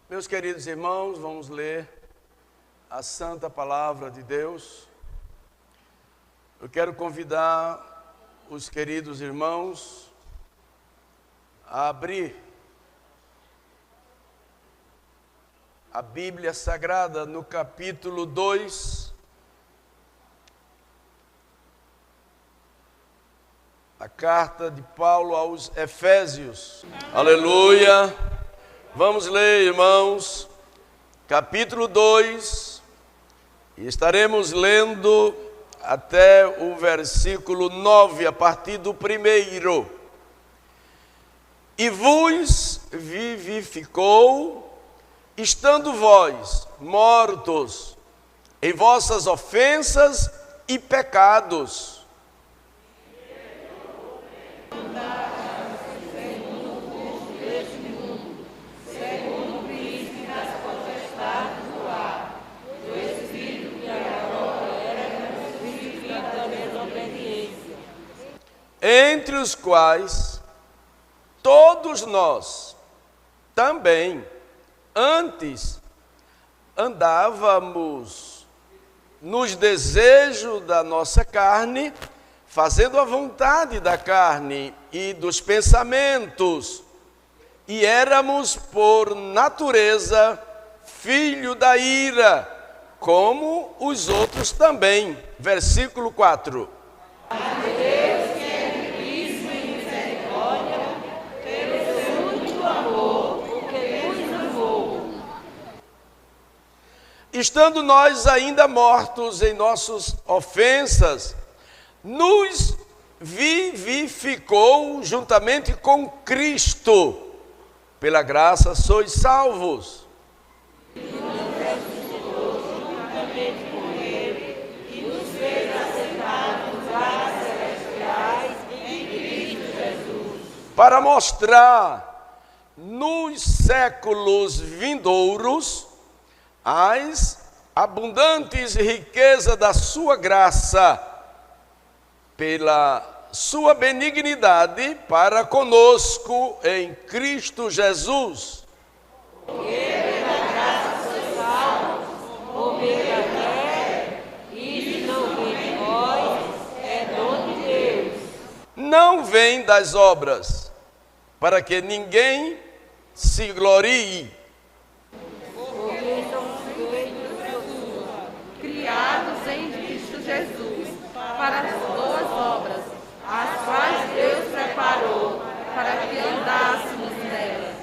Meus queridos irmãos, vamos ler a Santa Palavra de Deus. Eu quero convidar os queridos irmãos a abrir a Bíblia Sagrada no capítulo 2, a carta de Paulo aos Efésios. Aleluia! Vamos ler, irmãos, capítulo 2, e estaremos lendo até o versículo 9, a partir do primeiro. E vos vivificou, estando vós mortos em vossas ofensas e pecados, entre os quais todos nós também antes andávamos nos desejos da nossa carne, fazendo a vontade da carne e dos pensamentos, e éramos por natureza filho da ira, como os outros também. Versículo 4. Estando nós ainda mortos em nossas ofensas, nos vivificou juntamente com Cristo. Pela graça sois salvos. E nos ressuscitou juntamente com Ele, e nos fez assentar nos lugares celestiais em Cristo Jesus. Para mostrar nos séculos vindouros as abundantes riquezas da sua graça, pela sua benignidade para conosco em Cristo Jesus. Porque pela graça sois salvos, por meio da fé, e não vem de vós, é dom de Deus. Não vem das obras, para que ninguém se glorie. Criados em Cristo Jesus, para as boas obras, as quais Deus preparou, para que andássemos nelas.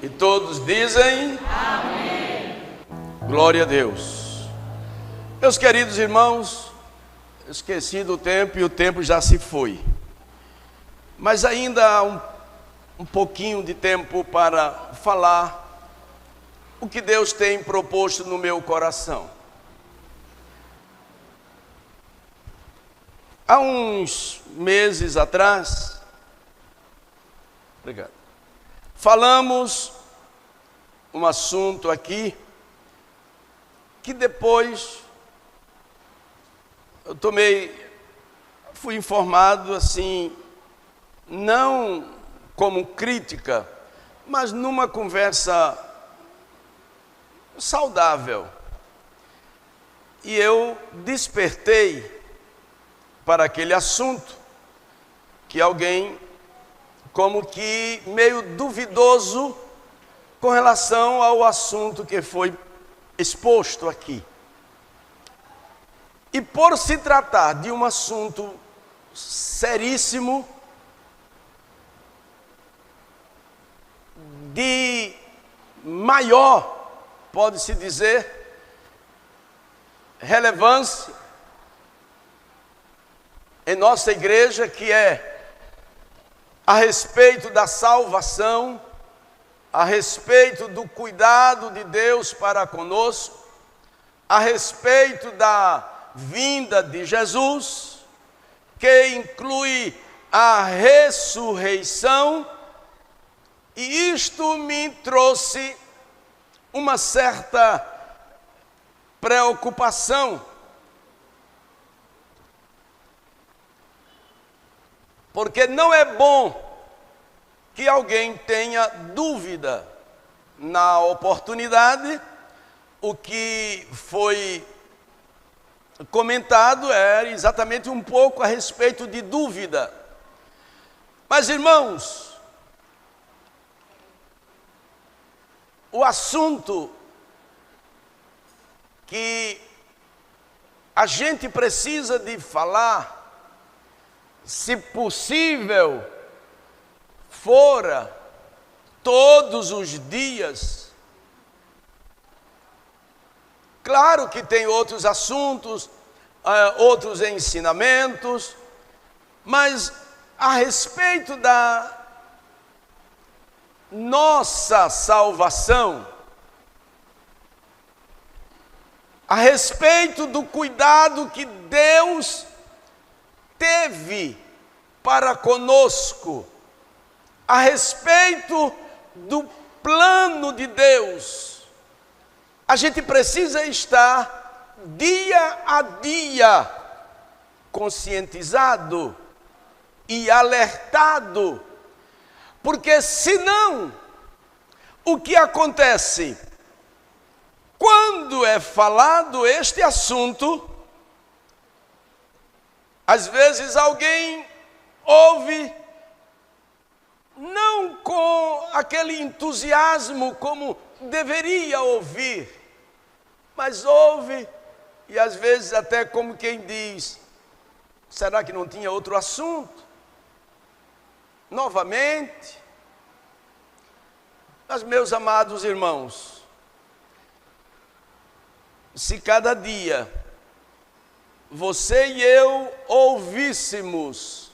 E todos dizem: Amém. Glória a Deus. Meus queridos irmãos, eu esqueci do tempo e o tempo já se foi. Mas ainda há um pouquinho de tempo para falar o que Deus tem proposto no meu coração. Há uns meses atrás, falamos um assunto aqui, que depois eu fui informado assim, não como crítica, mas numa conversa saudável. E eu despertei para aquele assunto, que alguém como que meio duvidoso com relação ao assunto que foi exposto aqui. E por se tratar de um assunto seríssimo, de maior, pode-se dizer, relevância em nossa igreja, que é a respeito da salvação, a respeito do cuidado de Deus para conosco, a respeito da vinda de Jesus, que inclui a ressurreição, e isto me trouxe uma certa preocupação, porque não é bom que alguém tenha dúvida na oportunidade, o que foi comentado era exatamente um pouco a respeito de dúvida. Mas, irmãos, o assunto que a gente precisa de falar, se possível, fora todos os dias. Claro que tem outros assuntos, outros ensinamentos, mas a respeito da nossa salvação, a respeito do cuidado que Deus teve para conosco, a respeito do plano de Deus, a gente precisa estar dia a dia conscientizado e alertado, porque senão, o que acontece? Quando é falado este assunto, às vezes alguém ouve, não com aquele entusiasmo como deveria ouvir, mas ouve e às vezes até como quem diz, será que não tinha outro assunto? Novamente, mas meus amados irmãos, se cada dia você e eu ouvíssemos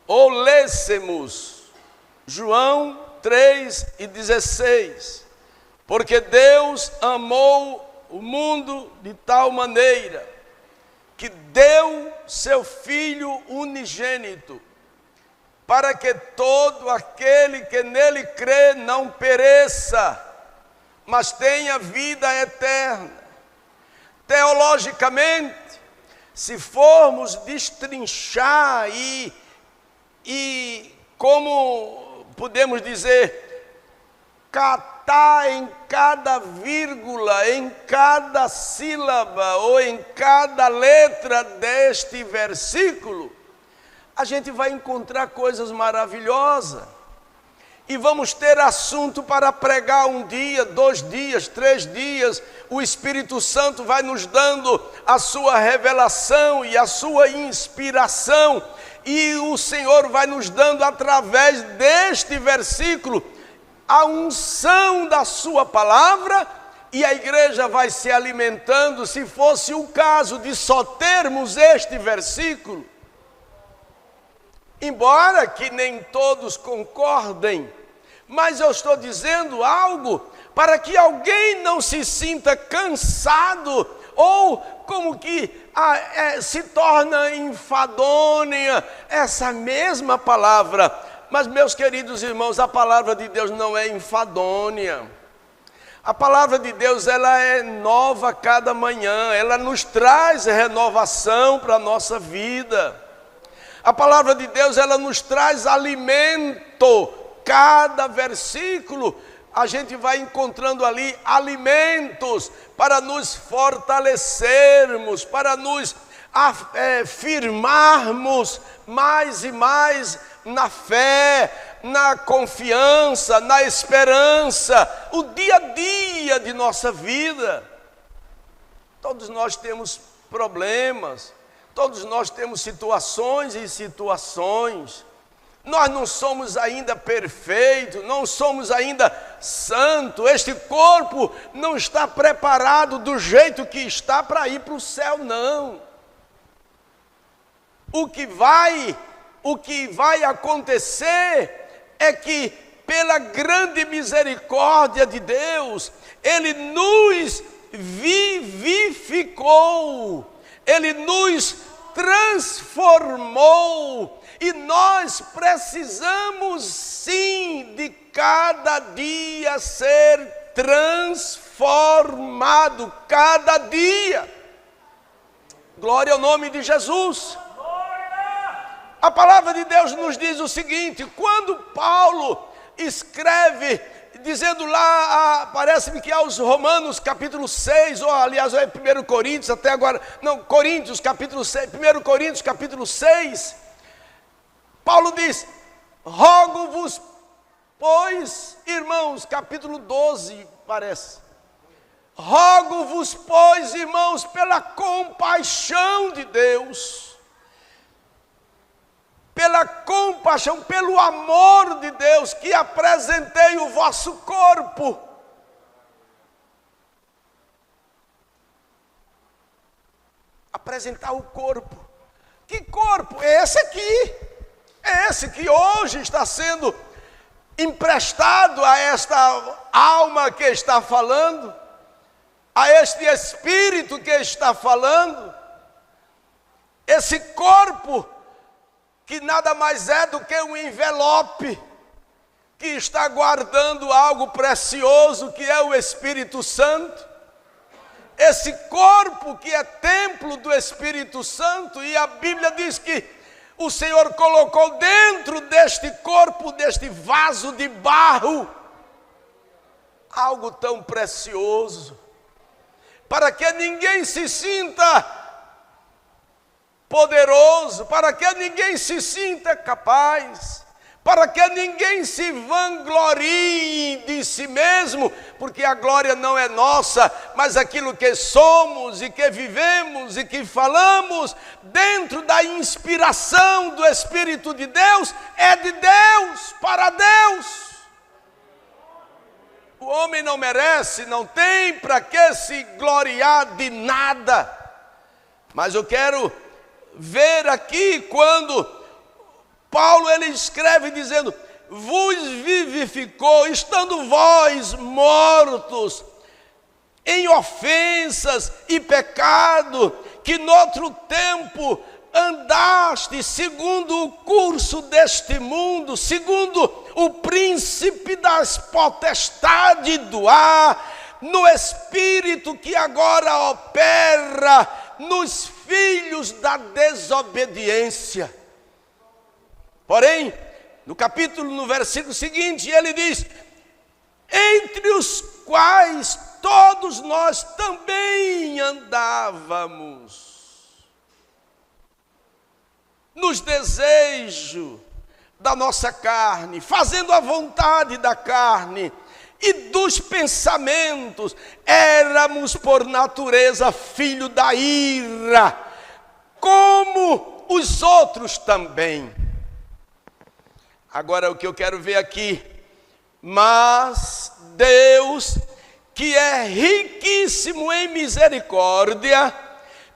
ou lêssemos João 3:16, porque Deus amou o mundo de tal maneira que deu seu Filho unigênito, para que todo aquele que nele crê não pereça, mas tenha vida eterna. Teologicamente, se formos destrinchar e como podemos dizer, catar em cada vírgula, em cada sílaba ou em cada letra deste versículo, a gente vai encontrar coisas maravilhosas. E vamos ter assunto para pregar 1 dia, 2 dias, 3 dias. O Espírito Santo vai nos dando a sua revelação e a sua inspiração. E o Senhor vai nos dando, através deste versículo, a unção da sua palavra. E a igreja vai se alimentando. Se fosse o caso de só termos este versículo, embora que nem todos concordem, mas eu estou dizendo algo para que alguém não se sinta cansado ou como que se torna enfadonha essa mesma palavra. Mas, meus queridos irmãos, a palavra de Deus não é enfadonha. A palavra de Deus, ela é nova cada manhã, ela nos traz renovação para a nossa vida. A palavra de Deus, ela nos traz alimento. Cada versículo, a gente vai encontrando ali alimentos para nos fortalecermos, para nos firmarmos mais e mais na fé, na confiança, na esperança, o dia a dia de nossa vida. Todos nós temos problemas, todos nós temos situações e situações. Nós não somos ainda perfeitos, não somos ainda santos. Este corpo não está preparado do jeito que está para ir para o céu, não. O que vai acontecer é que, pela grande misericórdia de Deus, Ele nos vivificou, Ele nos transformou. E nós precisamos sim de cada dia ser transformado, cada dia. Glória ao nome de Jesus. A palavra de Deus nos diz o seguinte: quando Paulo escreve dizendo lá, parece-me que aos Romanos capítulo 6, ou aliás é 1 Coríntios, até agora, não, Coríntios capítulo 6, 1 Coríntios capítulo 6, Paulo diz: rogo-vos, pois, irmãos, capítulo 12, parece, rogo-vos, pois, irmãos, pela compaixão de Deus, pela compaixão, pelo amor de Deus, que apresentei o vosso corpo. Apresentar o corpo. Que corpo? É esse aqui. É esse que hoje está sendo emprestado a esta alma que está falando, a este espírito que está falando. Esse corpo que nada mais é do que um envelope que está guardando algo precioso, que é o Espírito Santo. Esse corpo que é templo do Espírito Santo, e a Bíblia diz que o Senhor colocou dentro deste corpo, deste vaso de barro, algo tão precioso, para que ninguém se sinta poderoso, para que ninguém se sinta capaz, para que ninguém se vanglorie de si mesmo, porque a glória não é nossa, mas aquilo que somos e que vivemos e que falamos dentro da inspiração do Espírito de Deus, é de Deus, para Deus. O homem não merece, não tem para que se gloriar de nada, mas eu quero ver aqui quando Paulo ele escreve dizendo: vos vivificou, estando vós mortos em ofensas e pecado, que noutro tempo andaste segundo o curso deste mundo, segundo o príncipe das potestades do ar, no espírito que agora opera nos filhos da desobediência. Porém, no versículo seguinte, ele diz: entre os quais todos nós também andávamos nos desejos da nossa carne, fazendo a vontade da carne e dos pensamentos, éramos por natureza filho da ira, como os outros também. Agora o que eu quero ver aqui: mas Deus, que é riquíssimo em misericórdia,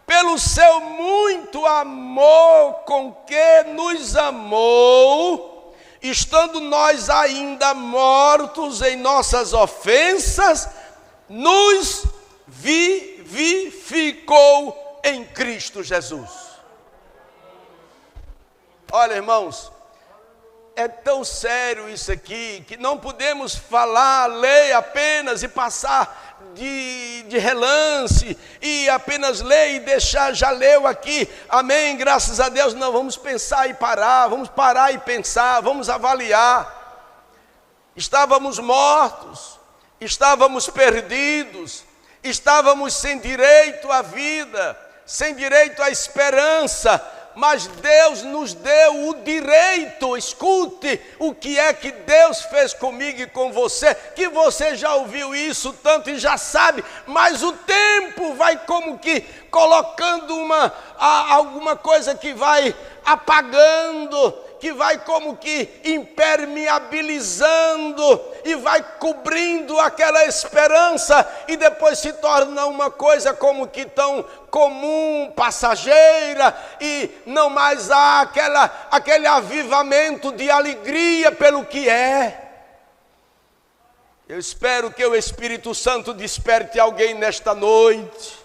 pelo seu muito amor com que nos amou, estando nós ainda mortos em nossas ofensas, nos vivificou em Cristo Jesus. Olha, irmãos, é tão sério isso aqui, que não podemos falar, ler apenas e passar de relance, e apenas ler e deixar, já leu aqui, amém, graças a Deus. Não, vamos pensar e parar, vamos parar e pensar, vamos avaliar. Estávamos mortos, estávamos perdidos, estávamos sem direito à vida, sem direito à esperança, mas Deus nos deu o direito. Escute o que é que Deus fez comigo e com você, que você já ouviu isso tanto e já sabe, mas o tempo vai como que colocando alguma coisa que vai apagando, que vai como que impermeabilizando e vai cobrindo aquela esperança, e depois se torna uma coisa como que tão comum, passageira, e não mais há aquele avivamento de alegria pelo que é. Eu espero que o Espírito Santo desperte alguém nesta noite.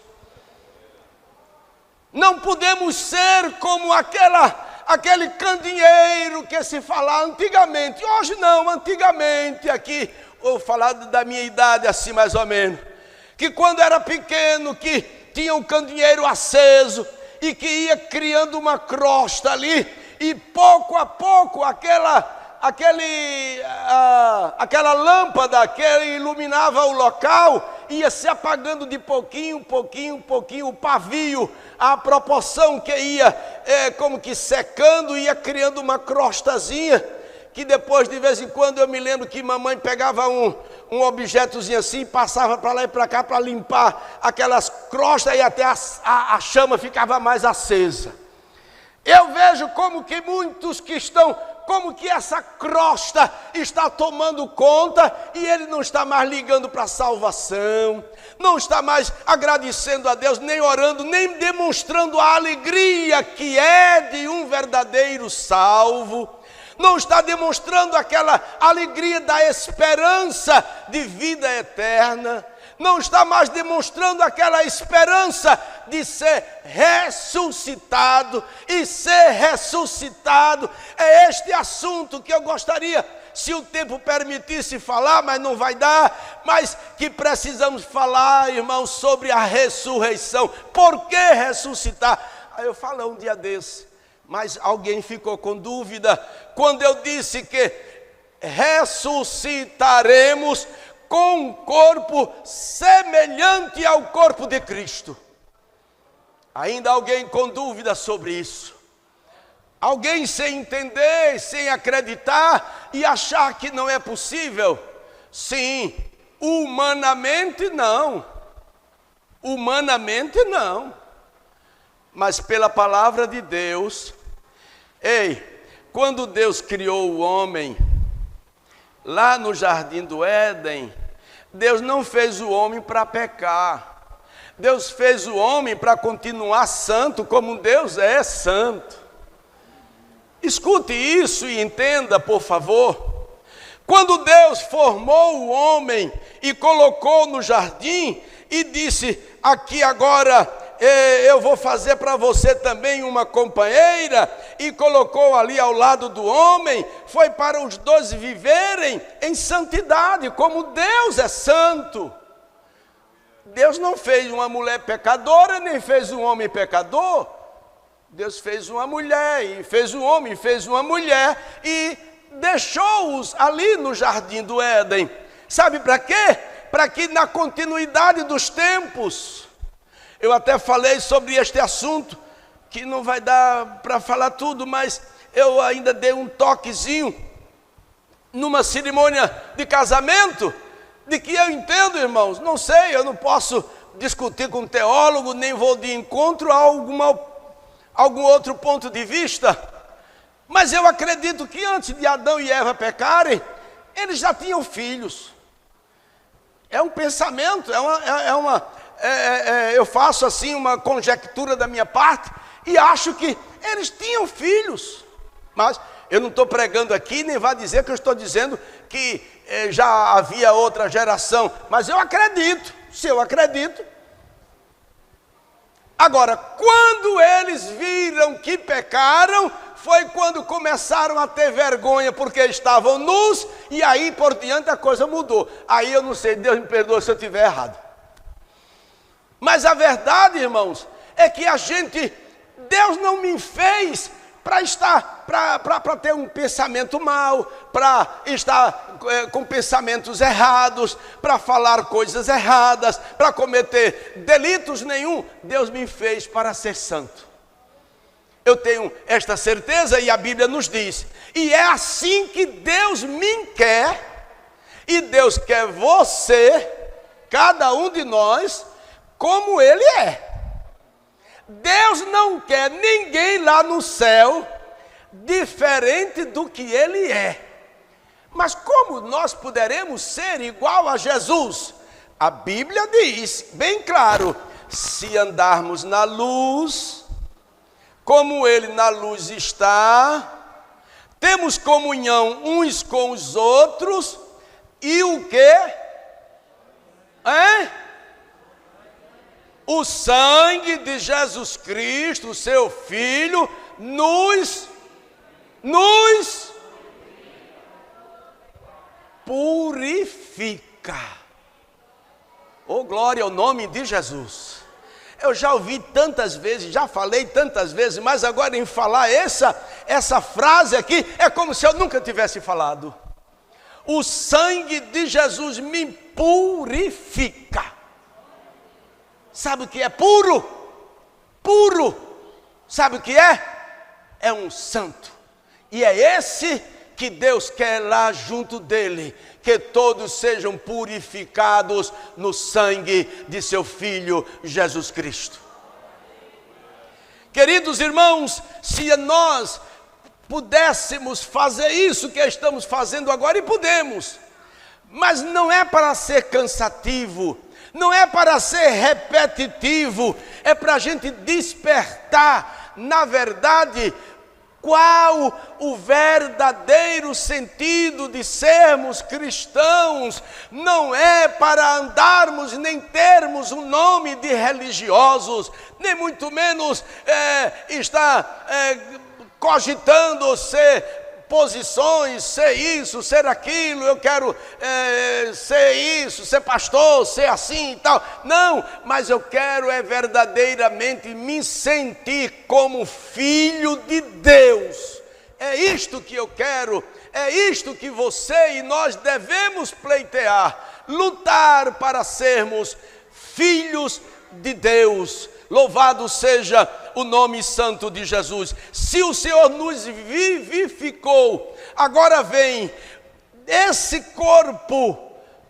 Não podemos ser como aquele candeeiro que se falava antigamente. Hoje não, antigamente, aqui, vou falar da minha idade assim mais ou menos, que quando era pequeno, que tinha um candeeiro aceso e que ia criando uma crosta ali, e pouco a pouco aquela aquela lâmpada que iluminava o local ia se apagando de pouquinho, o pavio, a proporção que ia como que secando, ia criando uma crostazinha, que depois de vez em quando eu me lembro que mamãe pegava um objetozinho assim, passava para lá e para cá para limpar aquelas crostas e até a chama ficava mais acesa. Eu vejo como que muitos que estão, como que essa crosta está tomando conta e ele não está mais ligando para a salvação, não está mais agradecendo a Deus, nem orando, nem demonstrando a alegria que é de um verdadeiro salvo, não está demonstrando aquela alegria da esperança de vida eterna, não está mais demonstrando aquela esperança de ser ressuscitado, e ser ressuscitado é este assunto que eu gostaria, se o tempo permitisse falar, mas não vai dar, mas que precisamos falar, irmãos, sobre a ressurreição. Por que ressuscitar? Aí eu falo um dia desse, mas alguém ficou com dúvida, quando eu disse que ressuscitaremos com um corpo semelhante ao corpo de Cristo. Ainda alguém com dúvida sobre isso? Alguém sem entender, sem acreditar e achar que não é possível? Sim, humanamente não. Humanamente não. Mas pela palavra de Deus, quando Deus criou o homem, lá no jardim do Éden, Deus não fez o homem para pecar. Deus fez o homem para continuar santo, como Deus é santo. Escute isso e entenda, por favor. Quando Deus formou o homem e colocou no jardim e disse, aqui agora eu vou fazer para você também uma companheira, e colocou ali ao lado do homem, foi para os dois viverem em santidade, como Deus é santo. Deus não fez uma mulher pecadora, nem fez um homem pecador. Deus fez uma mulher, e fez um homem, e fez uma mulher, e deixou-os ali no jardim do Éden. Sabe para quê? Para que na continuidade dos tempos, eu até falei sobre este assunto, que não vai dar para falar tudo, mas eu ainda dei um toquezinho numa cerimônia de casamento, de que eu entendo, irmãos, não sei, eu não posso discutir com um teólogo, nem vou de encontro a algum outro ponto de vista, mas eu acredito que antes de Adão e Eva pecarem, eles já tinham filhos. É um pensamento, eu faço assim uma conjectura da minha parte e acho que eles tinham filhos. Mas eu não estou pregando aqui, nem vai dizer que eu estou dizendo que já havia outra geração, mas eu acredito. Se eu acredito. Agora, quando eles viram que pecaram, foi quando começaram a ter vergonha, porque estavam nus, e aí por diante a coisa mudou. Aí eu não sei, Deus me perdoa se eu estiver errado. Mas a verdade, irmãos, é que Deus não me fez para ter um pensamento mau, para estar com pensamentos errados, para falar coisas erradas, para cometer delitos nenhum. Deus me fez para ser santo. Eu tenho esta certeza e a Bíblia nos diz. E é assim que Deus me quer, e Deus quer você, cada um de nós, como Ele é. Deus não quer ninguém lá no céu diferente do que Ele é. Mas como nós poderemos ser igual a Jesus? A Bíblia diz bem claro, se andarmos na luz, como Ele na luz está, temos comunhão uns com os outros, e o quê? O sangue de Jesus Cristo, seu Filho, nos purifica. Oh, glória ao nome de Jesus. Eu já ouvi tantas vezes, já falei tantas vezes, mas agora em falar essa frase aqui é como se eu nunca tivesse falado. O sangue de Jesus me purifica. Sabe o que é puro? Puro. Sabe o que é? É um santo. E é esse que Deus quer lá junto dele, que todos sejam purificados no sangue de seu Filho Jesus Cristo. Queridos irmãos, se nós pudéssemos fazer isso que estamos fazendo agora, e podemos, mas não é para ser cansativo, não é para ser repetitivo, é para a gente despertar, na verdade, qual o verdadeiro sentido de sermos cristãos. Não é para andarmos nem termos um nome de religiosos, nem muito menos estar cogitando ser posições, ser isso, ser aquilo, eu quero ser isso, ser pastor, ser assim e tal. Não, mas eu quero verdadeiramente me sentir como filho de Deus. É isto que eu quero, é isto que você e nós devemos pleitear, lutar para sermos filhos de Deus. Louvado seja o nome santo de Jesus. Se o Senhor nos vivificou, agora vem, esse corpo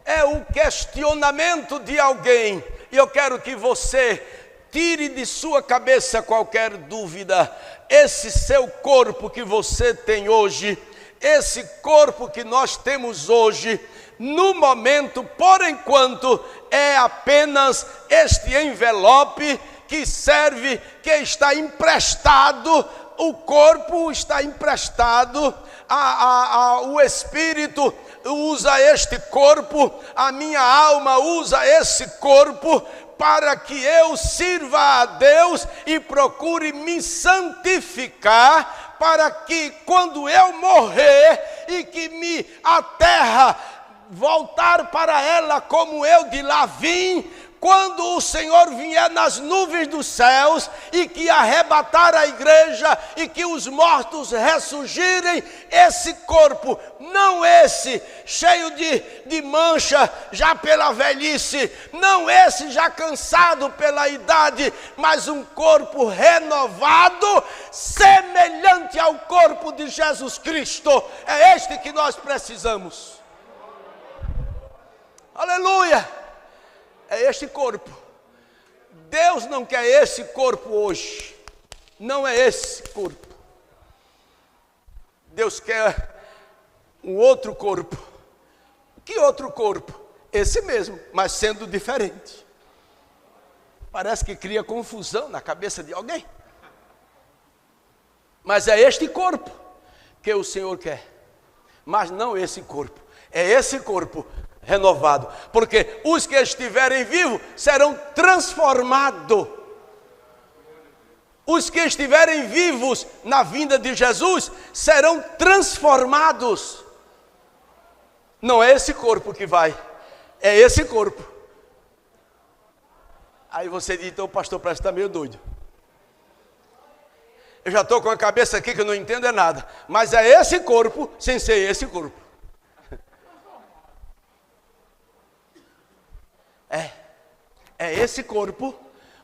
é o questionamento de alguém, e eu quero que você tire de sua cabeça qualquer dúvida. Esse seu corpo que você tem hoje, esse corpo que nós temos hoje, no momento, por enquanto, é apenas este envelope que serve, que está emprestado, o corpo está emprestado, o Espírito usa este corpo, a minha alma usa esse corpo, para que eu sirva a Deus e procure me santificar, para que quando eu morrer e que a terra voltar para ela como eu de lá vim, quando o Senhor vier nas nuvens dos céus e que arrebatar a igreja e que os mortos ressurgirem, esse corpo, não esse cheio de mancha já pela velhice, não esse já cansado pela idade, mas um corpo renovado, semelhante ao corpo de Jesus Cristo. É este que nós precisamos. Aleluia! É este corpo. Deus não quer esse corpo hoje. Não é esse corpo. Deus quer um outro corpo. Que outro corpo? Esse mesmo, mas sendo diferente. Parece que cria confusão na cabeça de alguém. Mas é este corpo que o Senhor quer. Mas não esse corpo. É esse corpo renovado, porque os que estiverem vivos serão transformados. Os que estiverem vivos na vinda de Jesus serão transformados. Não é esse corpo que vai, é esse corpo. Aí você diz, então o pastor parece que está meio doido. Eu já estou com a cabeça aqui que eu não entendo nada, mas é esse corpo sem ser esse corpo. É esse corpo,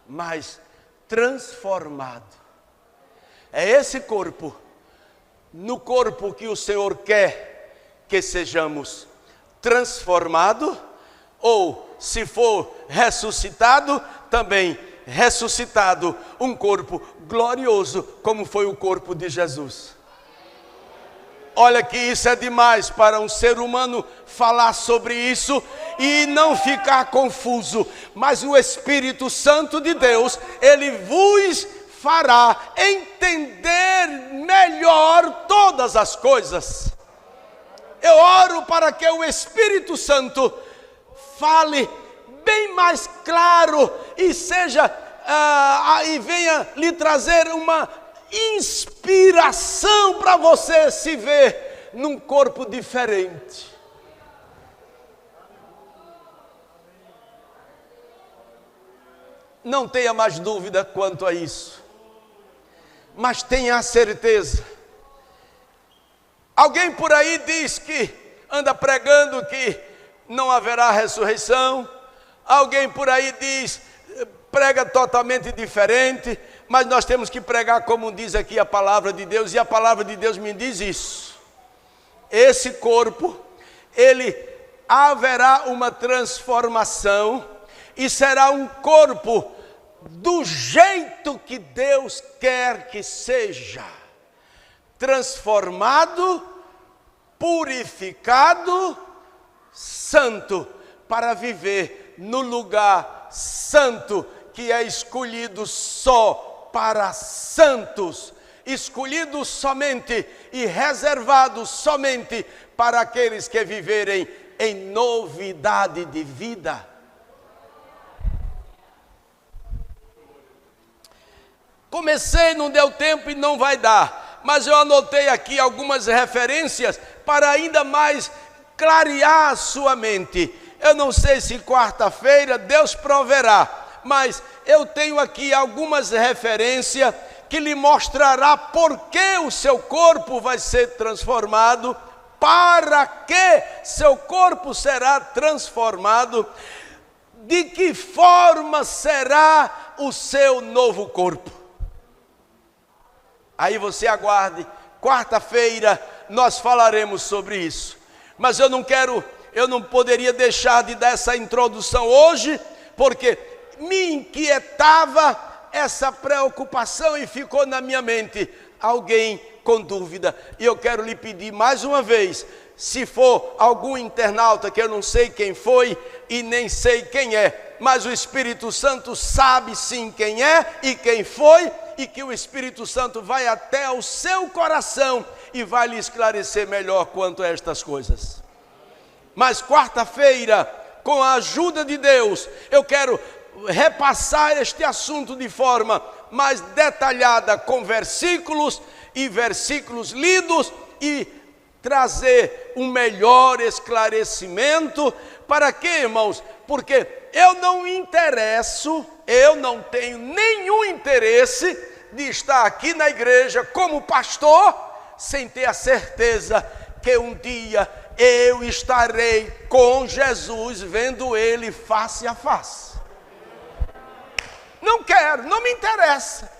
mas transformado. É esse corpo, no corpo que o Senhor quer que sejamos transformados, ou se for ressuscitado, também ressuscitado, um corpo glorioso, como foi o corpo de Jesus. Olha que isso é demais para um ser humano falar sobre isso e não ficar confuso. Mas o Espírito Santo de Deus, ele vos fará entender melhor todas as coisas. Eu oro para que o Espírito Santo fale bem mais claro e seja e venha lhe trazer uma inspiração para você se ver num corpo diferente. Não tenha mais dúvida quanto a isso, mas tenha a certeza Alguém por aí diz que anda pregando que não haverá ressurreição. Alguém por aí prega totalmente diferente, mas nós temos que pregar como diz aqui a palavra de Deus, e a palavra de Deus me diz isso. Esse corpo, haverá uma transformação, e será um corpo do jeito que Deus quer que seja, transformado, purificado, santo, para viver no lugar santo, que é escolhido só para santos, escolhido somente e reservado somente para aqueles que viverem em novidade de vida. Comecei, não deu tempo e não vai dar, mas eu anotei aqui algumas referências para ainda mais clarear a sua mente. Eu não sei se quarta-feira Deus proverá, mas eu tenho aqui algumas referências que lhe mostrará por que o seu corpo vai ser transformado, para que seu corpo será transformado, de que forma será o seu novo corpo. Aí você aguarde, quarta-feira nós falaremos sobre isso. Mas eu não poderia deixar de dar essa introdução hoje, porque me inquietava essa preocupação e ficou na minha mente alguém com dúvida. E eu quero lhe pedir mais uma vez, se for algum internauta que eu não sei quem foi e nem sei quem é, mas o Espírito Santo sabe sim quem é e quem foi, e que o Espírito Santo vai até o seu coração e vai lhe esclarecer melhor quanto a estas coisas. Mas quarta-feira, com a ajuda de Deus, eu quero repassar este assunto de forma mais detalhada, com versículos e versículos lidos, e trazer um melhor esclarecimento. Para quê, irmãos? Porque eu não tenho nenhum interesse de estar aqui na igreja como pastor, sem ter a certeza que um dia eu estarei com Jesus, vendo Ele face a face. Não quero, não me interessa.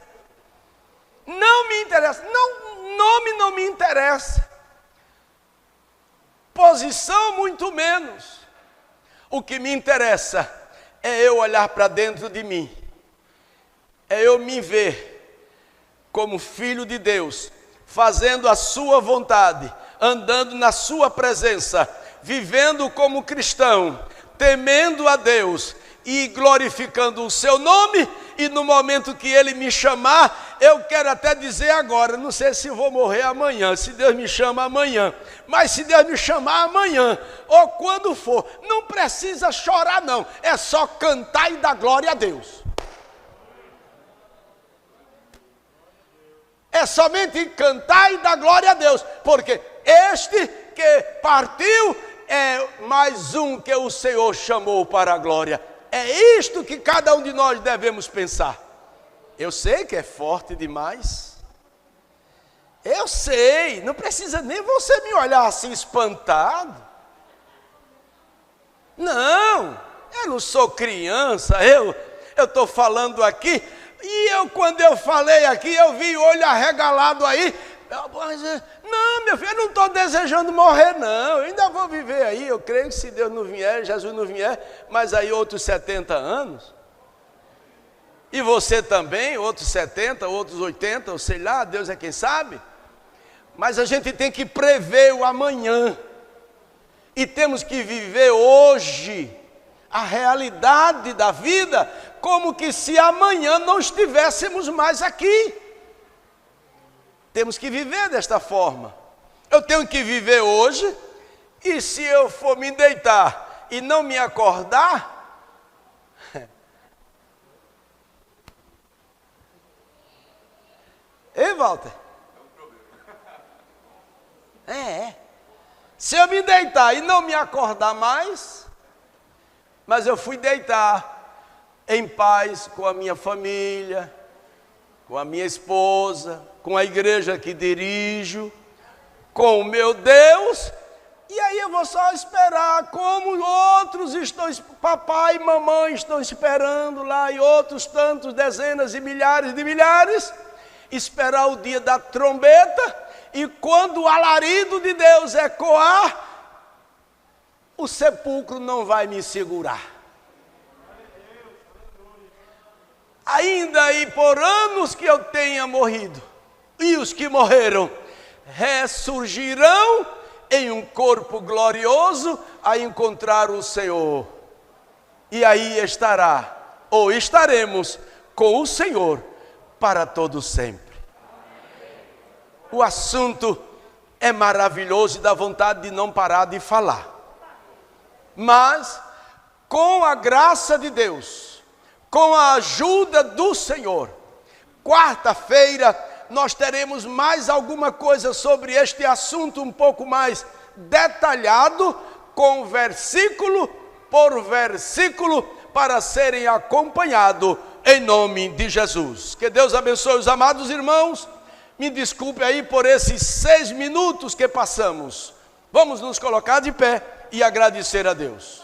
Não me interessa, nome não me interessa. Posição muito menos. O que me interessa é eu olhar para dentro de mim. É eu me ver como filho de Deus, fazendo a sua vontade, andando na sua presença, vivendo como cristão, temendo a Deus e glorificando o seu nome. E no momento que Ele me chamar, eu quero até dizer agora, não sei se vou morrer amanhã, se Deus me chama amanhã, mas se Deus me chamar amanhã, ou quando for, não precisa chorar não, é só cantar e dar glória a Deus. É somente cantar e dar glória a Deus, porque este que partiu é mais um que o Senhor chamou para a glória. É isto que cada um de nós devemos pensar. Eu sei que é forte demais. Eu sei, não precisa nem você me olhar assim espantado. Não, eu não sou criança, eu estou falando aqui. E quando eu falei aqui, eu vi o olho arregalado aí. Não, meu filho, eu não estou desejando morrer, não. Eu ainda vou viver aí. Eu creio que se Deus não vier, Jesus não vier, mas aí outros 70 anos. E você também, outros 70, outros 80, ou sei lá, Deus é quem sabe. Mas a gente tem que prever o amanhã. E temos que viver hoje a realidade da vida, como que se amanhã não estivéssemos mais aqui. Temos que viver desta forma. Eu tenho que viver hoje, e se eu for me deitar e não me acordar, ei, Walter? Se eu me deitar e não me acordar mais, mas eu fui deitar em paz com a minha família, com a minha esposa, com a igreja que dirijo, com o meu Deus, e aí eu vou só esperar como outros estão, papai e mamãe estão esperando lá, e outros tantos, dezenas e milhares de milhares, esperar o dia da trombeta, e quando o alarido de Deus ecoar, o sepulcro não vai me segurar. Ainda e por anos que eu tenha morrido, e os que morreram ressurgirão em um corpo glorioso a encontrar o Senhor. E aí estará, ou estaremos com o Senhor para todo sempre. O assunto é maravilhoso e dá vontade de não parar de falar. Mas, com a graça de Deus, com a ajuda do Senhor, quarta-feira nós teremos mais alguma coisa sobre este assunto um pouco mais detalhado, com versículo por versículo, para serem acompanhados em nome de Jesus. Que Deus abençoe os amados irmãos. Me desculpe aí por esses 6 minutos que passamos. Vamos nos colocar de pé e agradecer a Deus.